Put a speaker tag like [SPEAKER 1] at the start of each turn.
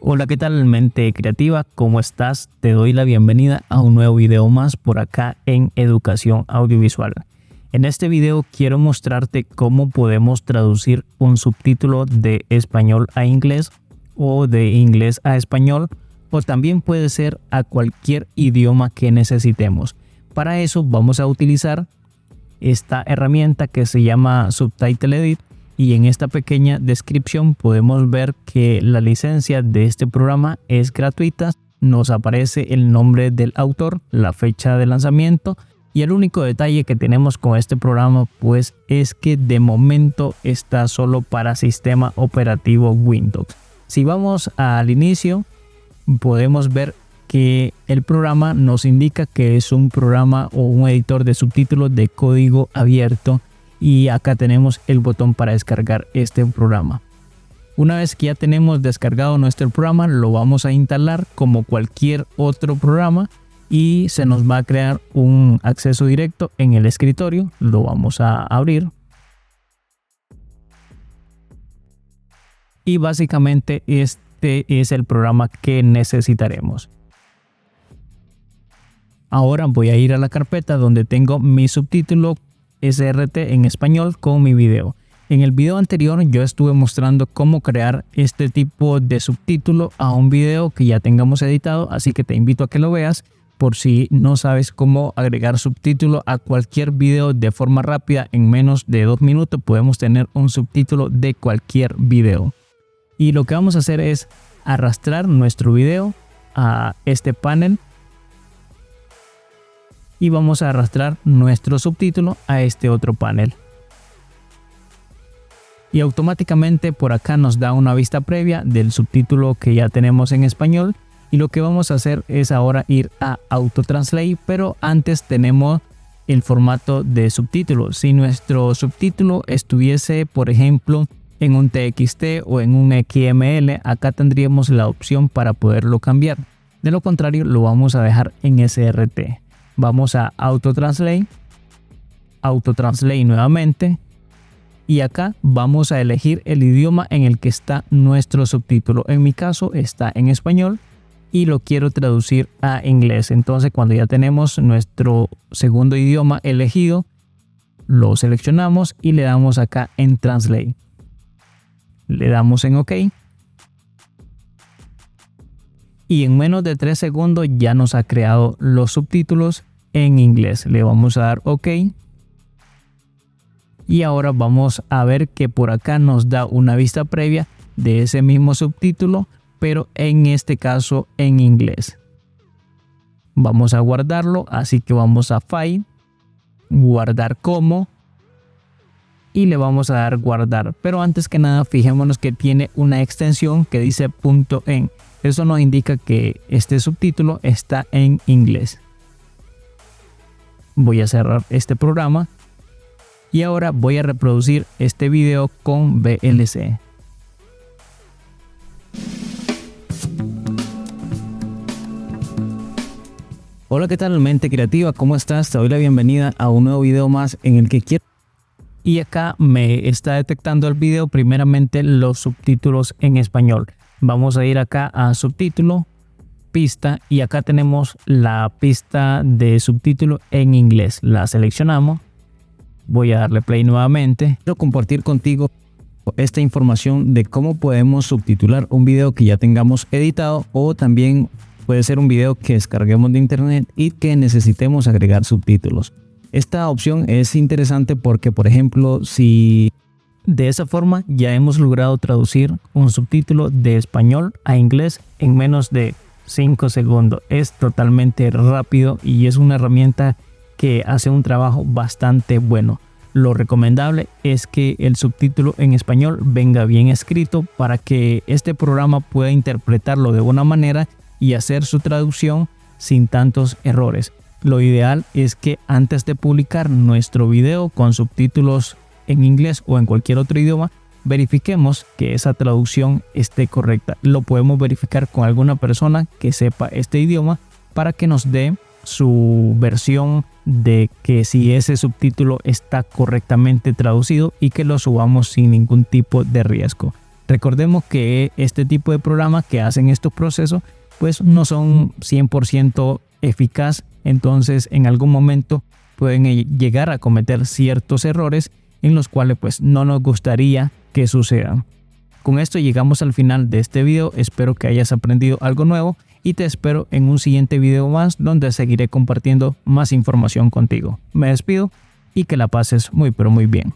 [SPEAKER 1] Hola, ¿qué tal, mente creativa? ¿Cómo estás? Te doy la bienvenida a un nuevo video más por acá en Educación Audiovisual. En este video quiero mostrarte cómo podemos traducir un subtítulo de español a inglés o de inglés a español, o también puede ser a cualquier idioma que necesitemos. Para eso vamos a utilizar esta herramienta que se llama Subtitle Edit. Y en esta pequeña descripción podemos ver que la licencia de este programa es gratuita. Nos aparece el nombre del autor, la fecha de lanzamiento, y el único detalle que tenemos con este programa pues es que de momento está solo para sistema operativo Windows. Si vamos al inicio, podemos ver que el programa nos indica que es un programa o un editor de subtítulos de código abierto. Y acá tenemos el botón para descargar este programa. Una vez que ya tenemos descargado nuestro programa, lo vamos a instalar como cualquier otro programa y se nos va a crear un acceso directo en el escritorio. Lo vamos a abrir. Y básicamente este es el programa que necesitaremos. Ahora voy a ir a la carpeta donde tengo mi subtítulo SRT en español con mi video. En el video anterior yo estuve mostrando cómo crear este tipo de subtítulo a un video que ya tengamos editado, así que te invito a que lo veas por si no sabes cómo agregar subtítulo a cualquier video de forma rápida. En menos de 2 minutos podemos tener un subtítulo de cualquier video. Y lo que vamos a hacer es arrastrar nuestro video a este panel y vamos a arrastrar nuestro subtítulo a este otro panel. Y automáticamente por acá nos da una vista previa del subtítulo que ya tenemos en español. Y lo que vamos a hacer es ahora ir a Auto Translate, pero antes tenemos el formato de subtítulo. Si nuestro subtítulo estuviese, por ejemplo, en un TXT o en un XML, acá tendríamos la opción para poderlo cambiar. De lo contrario, lo vamos a dejar en SRT. Vamos a Auto Translate nuevamente y acá vamos a elegir el idioma en el que está nuestro subtítulo. En mi caso está en español y lo quiero traducir a inglés. Entonces cuando ya tenemos nuestro segundo idioma elegido, lo seleccionamos y le damos acá en Translate. Le damos en OK. Y en menos de 3 segundos ya nos ha creado los subtítulos en inglés. Le vamos a dar OK. Y ahora vamos a ver que por acá nos da una vista previa de ese mismo subtítulo, pero en este caso en inglés. Vamos a guardarlo, así que vamos a File, guardar como, y le vamos a dar guardar. Pero antes que nada, fijémonos que tiene una extensión que dice .en. Eso nos indica que este subtítulo está en inglés. Voy a cerrar este programa y ahora voy a reproducir este video con VLC. Hola, ¿qué tal, mente creativa? ¿Cómo estás? Te doy la bienvenida a un nuevo video más en el que quiero. Y acá me está detectando el video primeramente los subtítulos en español. Vamos a ir acá a subtítulo, pista, y acá tenemos la pista de subtítulo en inglés. La seleccionamos. Voy a darle play nuevamente. Quiero compartir contigo esta información de cómo podemos subtitular un video que ya tengamos editado, o también puede ser un video que descarguemos de internet y que necesitemos agregar subtítulos. Esta opción es interesante porque, por ejemplo, si de esa forma ya hemos logrado traducir un subtítulo de español a inglés en menos de 5 segundos. Es totalmente rápido y es una herramienta que hace un trabajo bastante bueno. Lo recomendable es que el subtítulo en español venga bien escrito para que este programa pueda interpretarlo de buena manera y hacer su traducción sin tantos errores. Lo ideal es que antes de publicar nuestro video con subtítulos en inglés o en cualquier otro idioma, verifiquemos que esa traducción esté correcta. Lo podemos verificar con alguna persona que sepa este idioma para que nos dé su versión de que si ese subtítulo está correctamente traducido y que lo subamos sin ningún tipo de riesgo. Recordemos que este tipo de programas que hacen estos procesos pues no son 100% eficaz, entonces en algún momento pueden llegar a cometer ciertos errores en los cuales pues no nos gustaría que sucedan. Con esto llegamos al final de este video, espero que hayas aprendido algo nuevo y te espero en un siguiente video más donde seguiré compartiendo más información contigo. Me despido y que la pases muy pero muy bien.